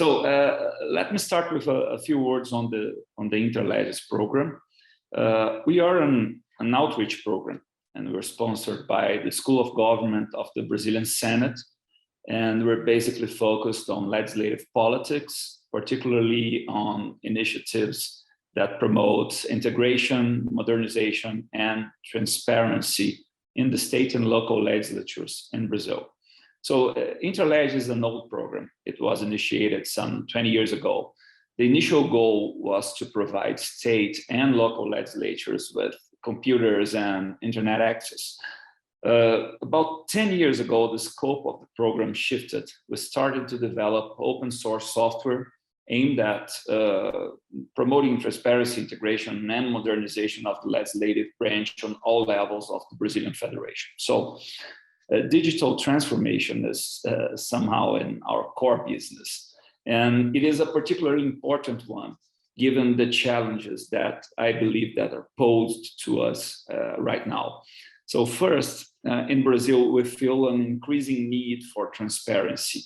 Let me start with a few words on the Interlegis program. We are an outreach program, and we're sponsored by the School of Government of the Brazilian Senate, and we're basically focused on legislative politics, particularly on initiatives that promote integration, modernization, and transparency in the state and local legislatures in Brazil. So Interlegis is an old program. It was initiated some 20 years ago. The initial goal was to provide state and local legislatures with computers and internet access. About 10 years ago, the scope of the program shifted. We started to develop open source software aimed at promoting transparency, integration, and modernization of the legislative branch on all levels of the Brazilian Federation. So digital transformation is somehow in our core business. And it is a particularly important one, given the challenges that I believe that are posed to us right now. So first, in Brazil, we feel an increasing need for transparency.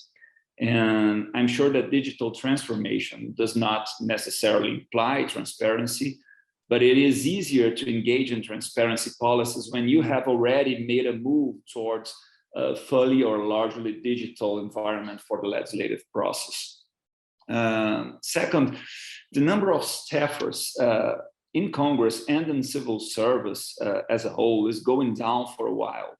And I'm sure that digital transformation does not necessarily imply transparency, but it is easier to engage in transparency policies when you have already made a move towards a fully or largely digital environment for the legislative process. Second, the number of staffers in Congress and in civil service as a whole is going down for a while.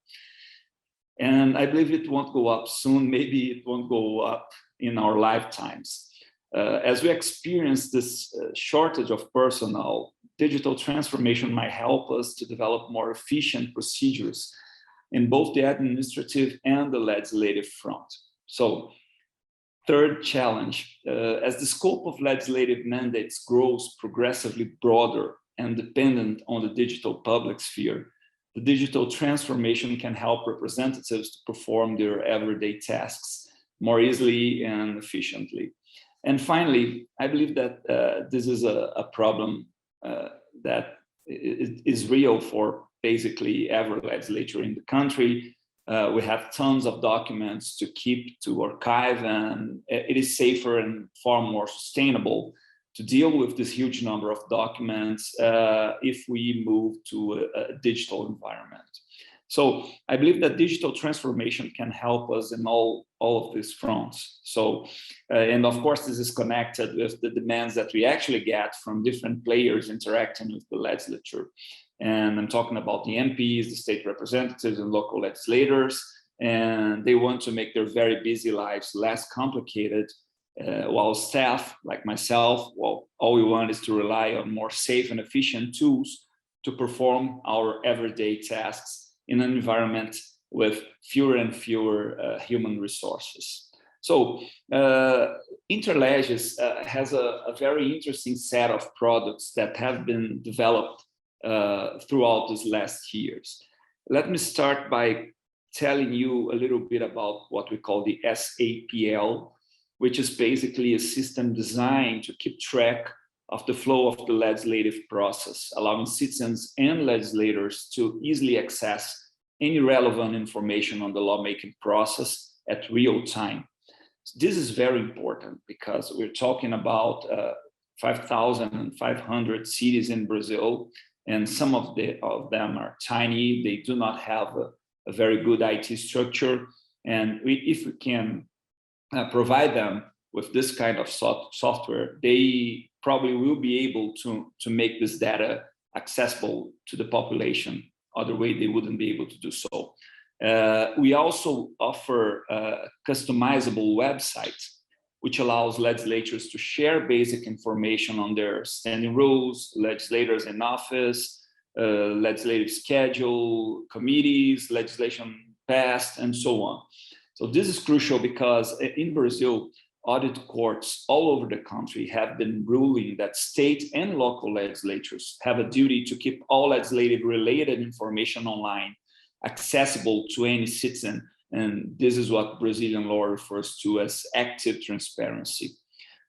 And I believe it won't go up soon. Maybe it won't go up in our lifetimes. As we experience this shortage of personnel, digital transformation might help us to develop more efficient procedures in both the administrative and the legislative front. So, third challenge, as the scope of legislative mandates grows progressively broader and dependent on the digital public sphere, the digital transformation can help representatives to perform their everyday tasks more easily and efficiently. And finally, I believe that this is a problem that is real for basically every legislature in the country. We have tons of documents to keep, to archive, and it is safer and far more sustainable to deal with this huge number of documents if we move to a digital environment. So I believe that digital transformation can help us in all of these fronts. So, and of course, this is connected with the demands that we actually get from different players interacting with the legislature. And I'm talking about the MPs, the state representatives, and local legislators, and they want to make their very busy lives less complicated, while staff, like myself, well, all we want is to rely on more safe and efficient tools to perform our everyday tasks in an environment with fewer and fewer human resources. So Interlegis has a very interesting set of products that have been developed throughout these last years. Let me start by telling you a little bit about what we call the SAPL, which is basically a system designed to keep track of the flow of the legislative process, allowing citizens and legislators to easily access any relevant information on the lawmaking process at real time. This is very important because we're talking about 5,500 cities in Brazil, and some of them are tiny. They do not have a very good IT structure. And if we can provide them with this kind of software, they probably will be able to make this data accessible to the population. Other way, they wouldn't be able to do so. We also offer a customizable website, which allows legislatures to share basic information on their standing rules, legislators in office, legislative schedule, committees, legislation passed, and so on. So this is crucial because in Brazil, audit courts all over the country have been ruling that state and local legislatures have a duty to keep all legislative related information online, accessible to any citizen. And this is what Brazilian law refers to as active transparency.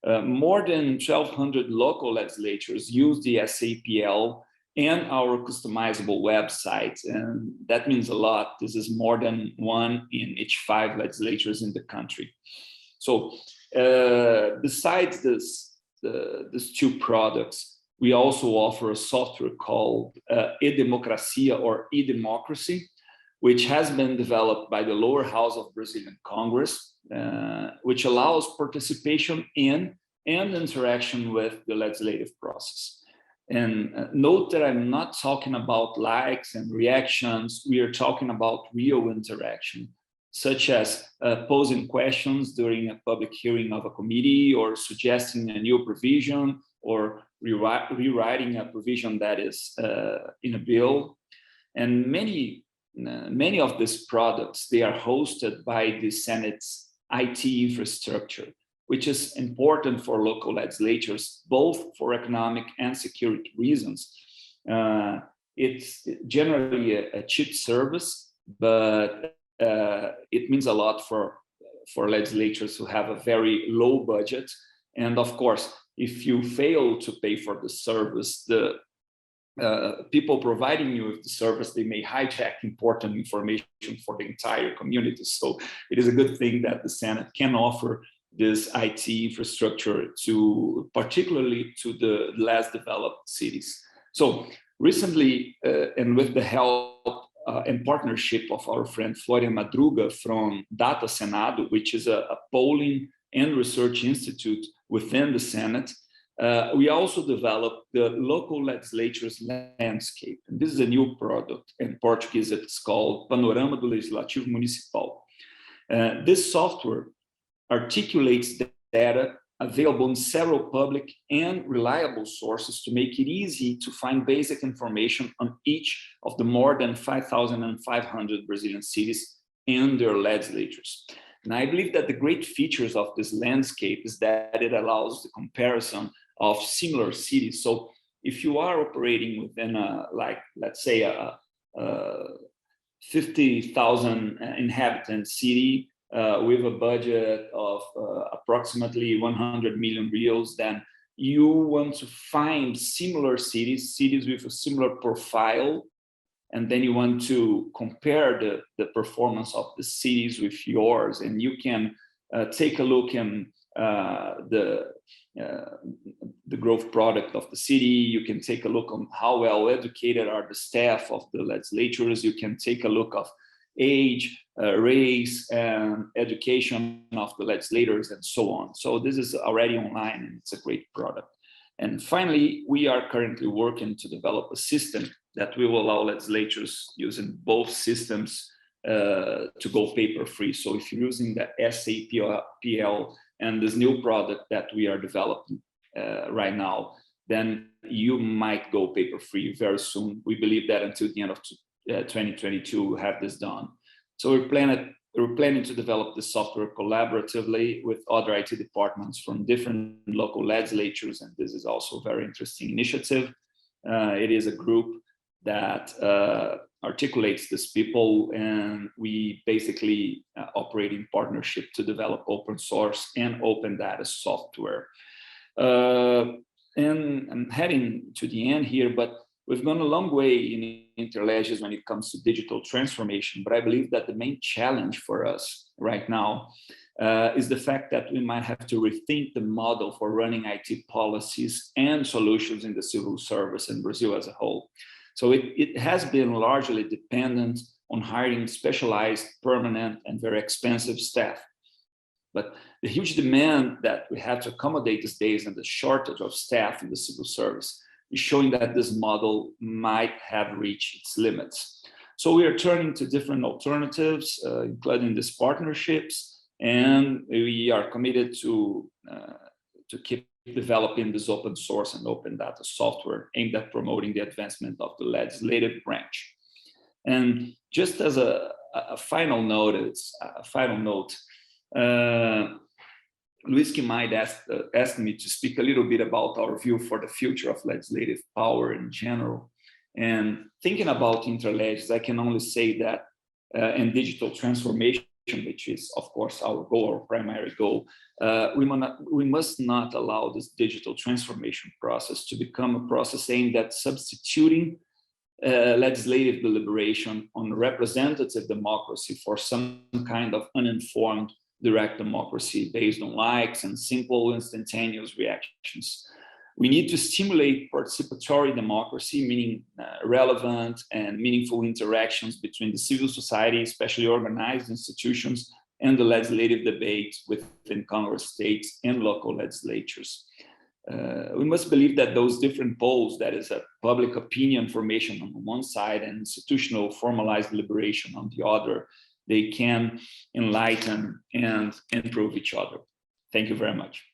More than 1,200 local legislatures use the SAPL and our customizable website, and that means a lot. This is more than one in each 5 legislatures in the country. So Besides these two products, we also offer a software called e-Democracia or e-Democracy, which has been developed by the lower house of Brazilian Congress, which allows participation in and interaction with the legislative process. And note that I'm not talking about likes and reactions. We are talking about real interaction, such as posing questions during a public hearing of a committee, or suggesting a new provision, or rewriting a provision that is in a bill. And many of these products, they are hosted by the Senate's IT infrastructure, which is important for local legislatures, both for economic and security reasons. It's generally a cheap service, but it means a lot for legislatures who have a very low budget. And of course, if you fail to pay for the service, the people providing you with the service, they may hijack important information for the entire community. So it is a good thing that the Senate can offer this IT infrastructure particularly to the less developed cities. So recently, and with the help and partnership of our friend Florian Madruga from Data Senado, which is a polling and research institute within the Senate, we also developed the local legislatures landscape. And this is a new product. In Portuguese, it's called Panorama do Legislativo Municipal. This software articulates the data available in several public and reliable sources to make it easy to find basic information on each of the more than 5,500 Brazilian cities and their legislatures. And I believe that the great features of this landscape is that it allows the comparison of similar cities. So if you are operating within let's say a 50,000 inhabitant city, with a budget of approximately 100 million reals, then you want to find similar cities with a similar profile, and then you want to compare the performance of the cities with yours, and you can take a look in the growth product of the city. You can take a look on how well educated are the staff of the legislatures. You can take a look of age, race, and education of the legislators, and so on. So this is already online, and it's a great product. And finally, we are currently working to develop a system that will allow legislatures using both systems to go paper-free. So if you're using the SAPL and this new product that we are developing right now, then you might go paper-free very soon. We believe that until the end of 2022, we'll have this done. So we're planning to develop this software collaboratively with other IT departments from different local legislatures, and this is also a very interesting initiative. It is a group that articulates these people, and we basically operate in partnership to develop open source and open data software. And I'm heading to the end here, but we've gone a long way in Interlegis when it comes to digital transformation, but I believe that the main challenge for us right now is the fact that we might have to rethink the model for running IT policies and solutions in the civil service in Brazil as a whole. So it has been largely dependent on hiring specialized, permanent, and very expensive staff. But the huge demand that we have to accommodate these days and the shortage of staff in the civil service is showing that this model might have reached its limits. So we are turning to different alternatives, including these partnerships, and we are committed to keep developing this open source and open data software aimed at promoting the advancement of the legislative branch. And just as a final note, Luis might asked me to speak a little bit about our view for the future of legislative power in general. And thinking about Interlegis, I can only say that in digital transformation, which is, of course, our goal, our primary goal, we must not allow this digital transformation process to become a process aimed at substituting legislative deliberation on representative democracy for some kind of uninformed direct democracy based on likes and simple instantaneous reactions. We need to stimulate participatory democracy, meaning relevant and meaningful interactions between the civil society, especially organized institutions, and the legislative debate within Congress, states, and local legislatures. We must believe that those different poles, that is a public opinion formation on one side and institutional formalized deliberation on the other, they can enlighten and improve each other. Thank you very much.